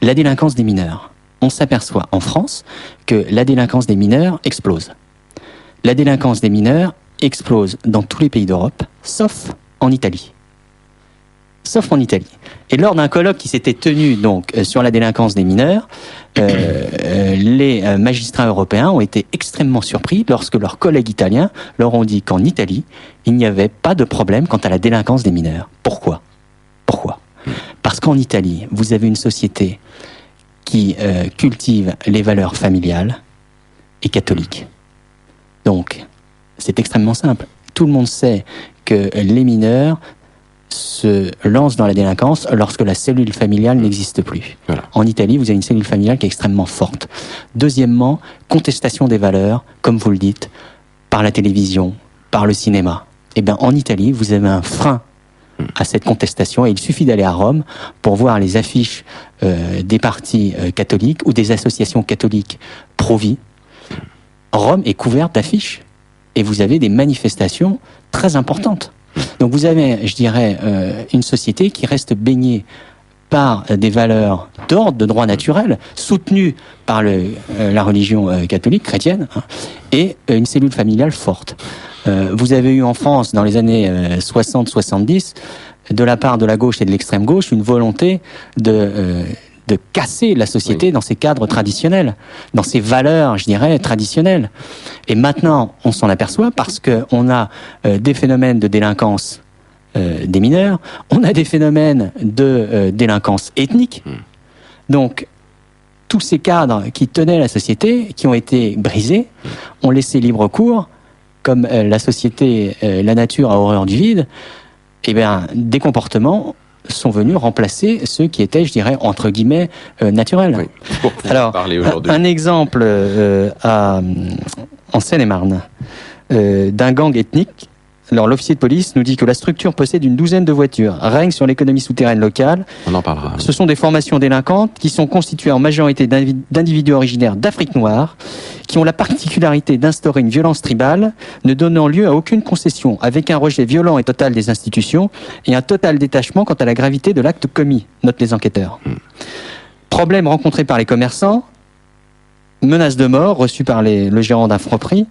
la délinquance des mineurs. On s'aperçoit en France que la délinquance des mineurs explose. La délinquance des mineurs explose dans tous les pays d'Europe, sauf en Italie. Sauf en Italie. Et lors d'un colloque qui s'était tenu donc sur la délinquance des mineurs, les magistrats européens ont été extrêmement surpris lorsque leurs collègues italiens leur ont dit qu'en Italie, il n'y avait pas de problème quant à la délinquance des mineurs. Pourquoi ? Parce qu'en Italie, vous avez une société qui cultive les valeurs familiales et catholiques. Donc, c'est extrêmement simple. Tout le monde sait que les mineurs se lancent dans la délinquance lorsque la cellule familiale n'existe plus. Voilà. En Italie, vous avez une cellule familiale qui est extrêmement forte. Deuxièmement, contestation des valeurs, comme vous le dites, par la télévision, par le cinéma. Eh bien, en Italie, vous avez un frein à cette contestation et il suffit d'aller à Rome pour voir les affiches des partis catholiques ou des associations catholiques pro-vie. Rome est couverte d'affiches et vous avez des manifestations très importantes. Donc vous avez, je dirais, une société qui reste baignée par des valeurs d'ordre, de droit naturel, soutenues par la religion catholique, chrétienne, et une cellule familiale forte. Vous avez eu en France, dans les années 60-70, de la part de la gauche et de l'extrême gauche, une volonté de casser la société dans ses cadres traditionnels, dans ses valeurs, je dirais, traditionnelles. Et maintenant, on s'en aperçoit parce qu'on a des phénomènes de délinquance des mineurs, on a des phénomènes de délinquance ethnique. Donc, tous ces cadres qui tenaient la société, qui ont été brisés, ont laissé libre cours, comme la société, la nature a horreur du vide, eh bien, des comportements sont venus remplacer ceux qui étaient, je dirais, entre guillemets, naturels. Oui, pour alors, parler aujourd'hui. Un exemple en Seine-et-Marne d'un gang ethnique. Alors, l'officier de police nous dit que la structure possède une douzaine de voitures, règne sur l'économie souterraine locale. On en parlera. Ce sont des formations délinquantes qui sont constituées en majorité d'individus originaires d'Afrique noire, qui ont la particularité d'instaurer une violence tribale, ne donnant lieu à aucune concession, avec un rejet violent et total des institutions et un total détachement quant à la gravité de l'acte commis, notent les enquêteurs. Problèmes rencontrés par les commerçants, menaces de mort reçues par le gérant d'un Franprix,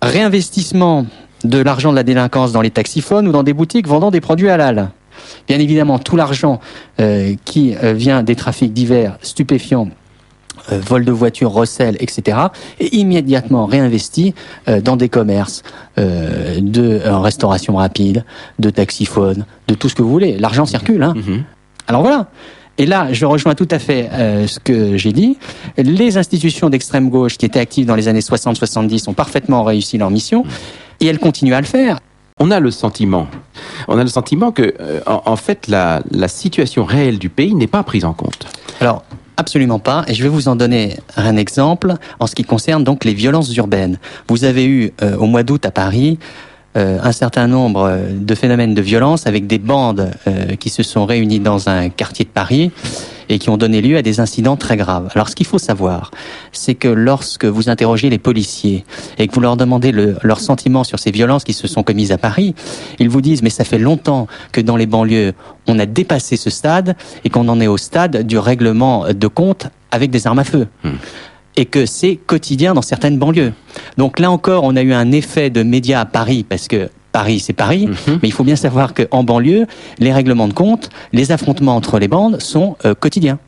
réinvestissement de l'argent de la délinquance dans les taxiphones ou dans des boutiques vendant des produits halal. Bien évidemment, tout l'argent qui vient des trafics divers, stupéfiants, vol de voitures, recel, etc., est immédiatement réinvesti dans des commerces de restauration rapide, de taxiphones, de tout ce que vous voulez. L'argent circule, hein. Alors voilà. Et là, je rejoins tout à fait ce que j'ai dit. Les institutions d'extrême gauche qui étaient actives dans les années 60-70 ont parfaitement réussi leur mission. Et elle continue à le faire. On a le sentiment que, en fait, la situation réelle du pays n'est pas prise en compte. Alors, absolument pas. Et je vais vous en donner un exemple en ce qui concerne donc les violences urbaines. Vous avez eu au mois d'août à Paris un certain nombre de phénomènes de violence avec des bandes qui se sont réunies dans un quartier de Paris et qui ont donné lieu à des incidents très graves. Alors, ce qu'il faut savoir, c'est que lorsque vous interrogez les policiers et que vous leur demandez leur sentiment sur ces violences qui se sont commises à Paris, ils vous disent « mais ça fait longtemps que dans les banlieues, on a dépassé ce stade et qu'on en est au stade du règlement de compte avec des armes à feu. » Et que c'est quotidien dans certaines banlieues. Donc là encore, on a eu un effet de médias à Paris, parce que Paris, c'est Paris, mais il faut bien savoir qu'en banlieue, les règlements de compte, les affrontements entre les bandes sont quotidiens.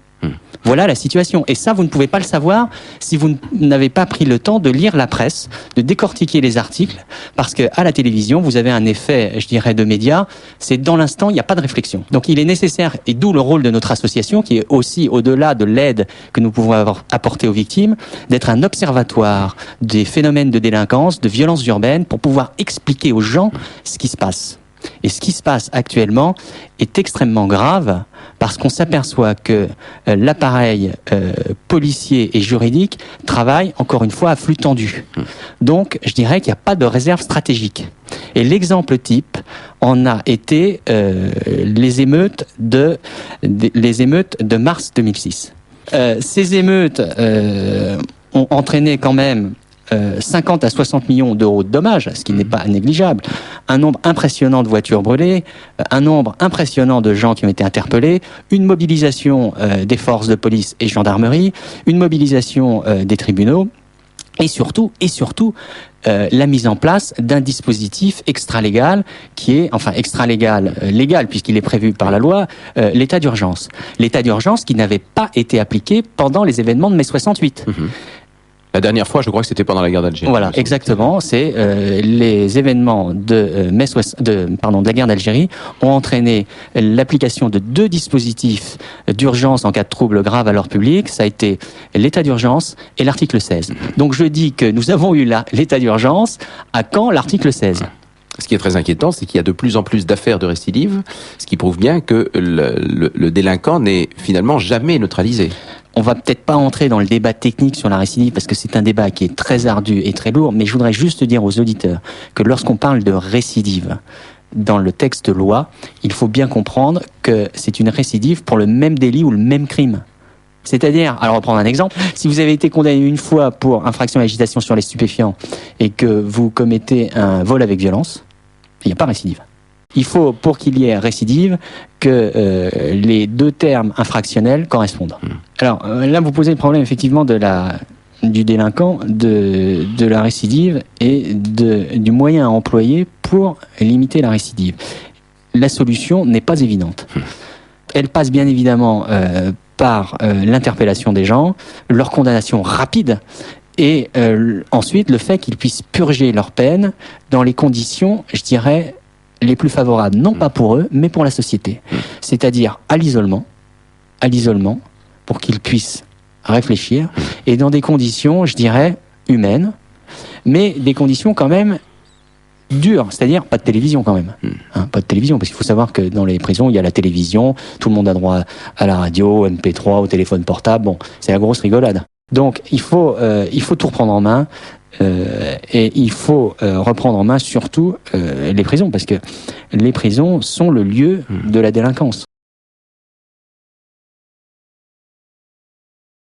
Voilà la situation. Et ça, vous ne pouvez pas le savoir si vous n'avez pas pris le temps de lire la presse, de décortiquer les articles, parce que à la télévision, vous avez un effet, je dirais, de médias, c'est dans l'instant, il n'y a pas de réflexion. Donc il est nécessaire, et d'où le rôle de notre association, qui est aussi, au-delà de l'aide que nous pouvons apporter aux victimes, d'être un observatoire des phénomènes de délinquance, de violence urbaine, pour pouvoir expliquer aux gens ce qui se passe. Et ce qui se passe actuellement est extrêmement grave parce qu'on s'aperçoit que l'appareil policier et juridique travaille encore une fois à flux tendu. Donc, je dirais qu'il n'y a pas de réserve stratégique. Et l'exemple type en a été les émeutes de mars 2006. Ces émeutes ont entraîné quand même 50 à 60 millions d'euros de dommages, ce qui n'est pas négligeable, un nombre impressionnant de voitures brûlées, un nombre impressionnant de gens qui ont été interpellés, une mobilisation des forces de police et gendarmerie, une mobilisation des tribunaux, et surtout, la mise en place d'un dispositif extralégal qui est, enfin extralégal, légal puisqu'il est prévu par la loi, l'état d'urgence. L'état d'urgence qui n'avait pas été appliqué pendant les événements de mai 68. La dernière fois, je crois que c'était pendant la guerre d'Algérie. Voilà, exactement. C'est les événements de la guerre d'Algérie ont entraîné l'application de 2 dispositifs d'urgence en cas de troubles graves à l'ordre public. Ça a été l'état d'urgence et l'article 16. Donc je dis que nous avons eu l'état d'urgence. À quand l'article 16 ? Ce qui est très inquiétant, c'est qu'il y a de plus en plus d'affaires de récidive, ce qui prouve bien que le délinquant n'est finalement jamais neutralisé. On va peut-être pas entrer dans le débat technique sur la récidive parce que c'est un débat qui est très ardu et très lourd, mais je voudrais juste dire aux auditeurs que lorsqu'on parle de récidive dans le texte loi, il faut bien comprendre que c'est une récidive pour le même délit ou le même crime. C'est-à-dire, alors on va prendre un exemple, si vous avez été condamné une fois pour infraction à l'agitation sur les stupéfiants et que vous commettez un vol avec violence, il n'y a pas récidive. Il faut, pour qu'il y ait récidive, que les 2 termes infractionnels correspondent. Alors là, vous posez le problème effectivement du délinquant, de la récidive et du moyen à employer pour limiter la récidive. La solution n'est pas évidente. Elle passe bien évidemment par l'interpellation des gens, leur condamnation rapide, et ensuite le fait qu'ils puissent purger leur peine dans les conditions, je dirais, les plus favorables, non pas pour eux, mais pour la société. C'est-à-dire à l'isolement, pour qu'ils puissent réfléchir, et dans des conditions, je dirais, humaines, mais des conditions quand même dures, c'est-à-dire pas de télévision quand même. Pas de télévision, parce qu'il faut savoir que dans les prisons, il y a la télévision, tout le monde a droit à la radio, au MP3, au téléphone portable, bon, c'est la grosse rigolade. Donc il faut tout reprendre en main, et il faut reprendre en main surtout les prisons, parce que les prisons sont le lieu de la délinquance.